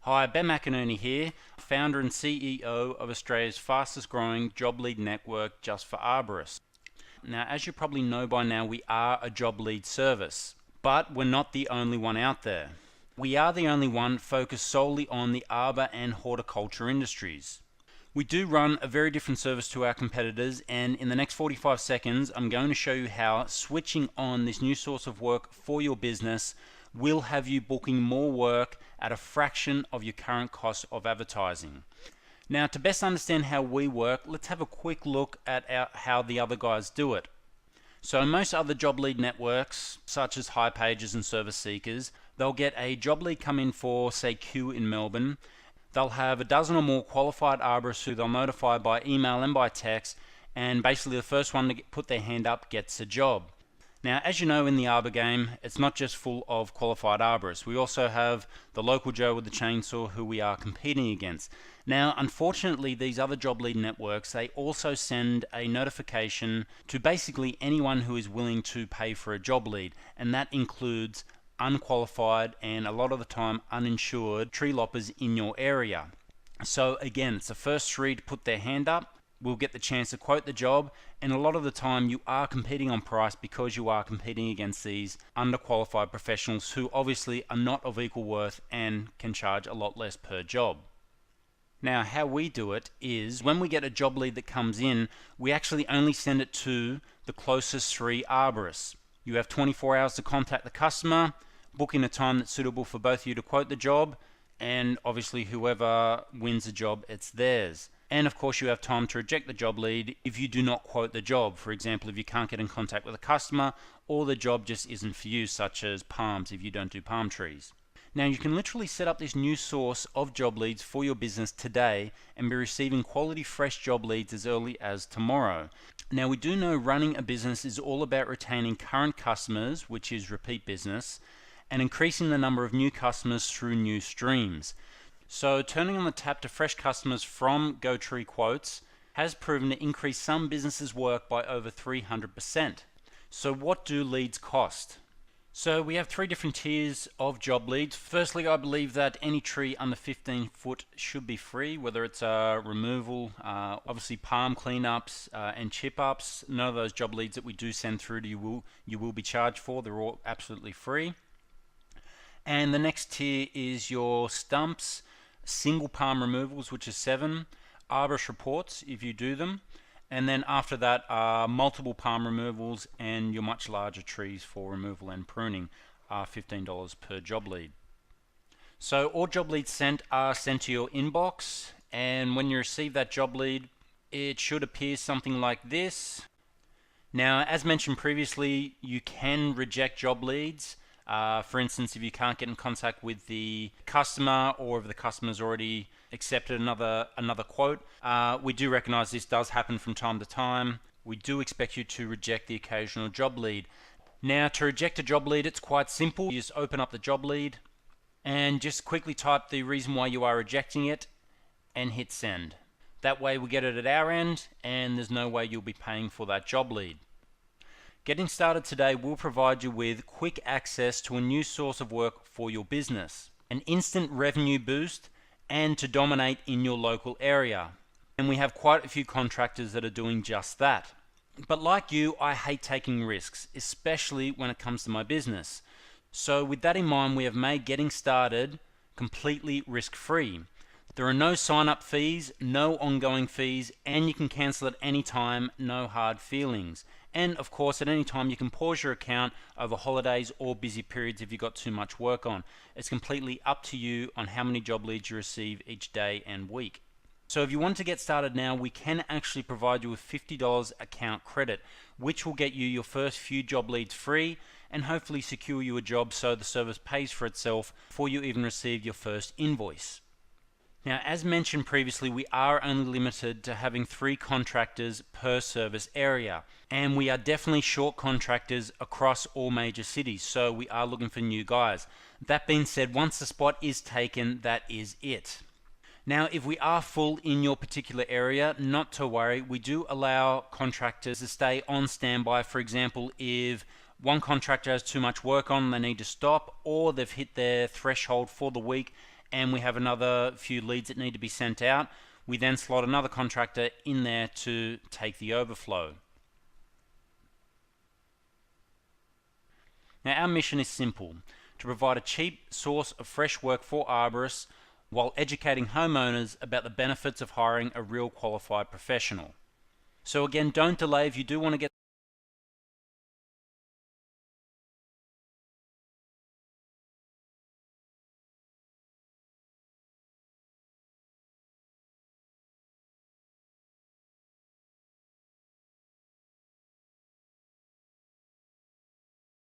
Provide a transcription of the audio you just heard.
Hi, Ben McInerney here, founder and CEO of Australia's fastest growing job lead network just for arborists. Now, as you probably know by now, we are a job lead service, but we're not the only one out there. We are the only one focused solely on the arbor and horticulture industries. We do run a very different service to our competitors, and in the next 45 seconds, I'm going to show you how switching on this new source of work for your business will have you booking more work at a fraction of your current cost of advertising. Now, to best understand how we work, let's have a quick look at how the other guys do it. So most other job lead networks, such as High Pages and Service Seekers, they'll get a job lead come in for, say, Q in Melbourne. They'll have a dozen or more qualified arborists who they'll notify by email and by text, and basically the first one to put their hand up gets a job. Now, as you know, in the arbor game, it's not just full of qualified arborists. We also have the local Joe with the chainsaw who we are competing against. Now, unfortunately, these other job lead networks, they also send a notification to basically anyone who is willing to pay for a job lead, and that includes unqualified and a lot of the time uninsured tree loppers in your area. So again, it's the first three to put their hand up will get the chance to quote the job, and a lot of the time you are competing on price because you are competing against these underqualified professionals who obviously are not of equal worth and can charge a lot less per job. Now, how we do it is when we get a job lead that comes in, we actually only send it to the closest three arborists. You have 24 hours to contact the customer, book in a time that's suitable for both of you to quote the job, and obviously whoever wins the job, it's theirs. And of course you have time to reject the job lead if you do not quote the job. For example, if you can't get in contact with a customer or the job just isn't for you, such as palms if you don't do palm trees. Now you can literally set up this new source of job leads for your business today and be receiving quality fresh job leads as early as tomorrow. Now we do know running a business is all about retaining current customers, which is repeat business, and increasing the number of new customers through new streams. So turning on the tap to fresh customers from GoTreeQuotes has proven to increase some businesses' work by over 300%. So what do leads cost? So we have three different tiers of job leads. Firstly, I believe that any tree under 15 foot should be free, whether it's removal, obviously palm cleanups and chip ups. None of those job leads that we do send through to you will be charged for. They're all absolutely free. And the next tier is your stumps, single palm removals, which is 7, arborist reports if you do them, and then after that are multiple palm removals, and your much larger trees for removal and pruning are $15 per job lead. So all job leads sent are sent to your inbox, and when you receive that job lead, it should appear something like this. Now, as mentioned previously, you can reject job leads. For instance, if you can't get in contact with the customer, or if the customer's already accepted another quote, we do recognize this does happen from time to time. We do expect you to reject the occasional job lead. Now, to reject a job lead, it's quite simple. You just open up the job lead and just quickly type the reason why you are rejecting it and hit send. That way we get it at our end, and there's no way you'll be paying for that job lead. Getting started today will provide you with quick access to a new source of work for your business, an instant revenue boost, and to dominate in your local area. And we have quite a few contractors that are doing just that. But like you, I hate taking risks, especially when it comes to my business. So with that in mind, we have made getting started completely risk-free. There are no sign-up fees, no ongoing fees, and you can cancel at any time, no hard feelings. And of course, at any time you can pause your account over holidays or busy periods if you've got too much work on. It's completely up to you on how many job leads you receive each day and week. So if you want to get started now, we can actually provide you with $50 account credit, which will get you your first few job leads free and hopefully secure you a job so the service pays for itself before you even receive your first invoice. Now, as mentioned previously, we are only limited to having 3 contractors per service area, and we are definitely short contractors across all major cities, so we are looking for new guys. That being said, once the spot is taken, that is it. Now, if we are full in your particular area, not to worry, we do allow contractors to stay on standby. For example, if one contractor has too much work on, they need to stop, or they've hit their threshold for the week and we have another few leads that need to be sent out, we then slot another contractor in there to take the overflow. Now our mission is simple: to provide a cheap source of fresh work for arborists while educating homeowners about the benefits of hiring a real qualified professional. So again, don't delay if you do want to get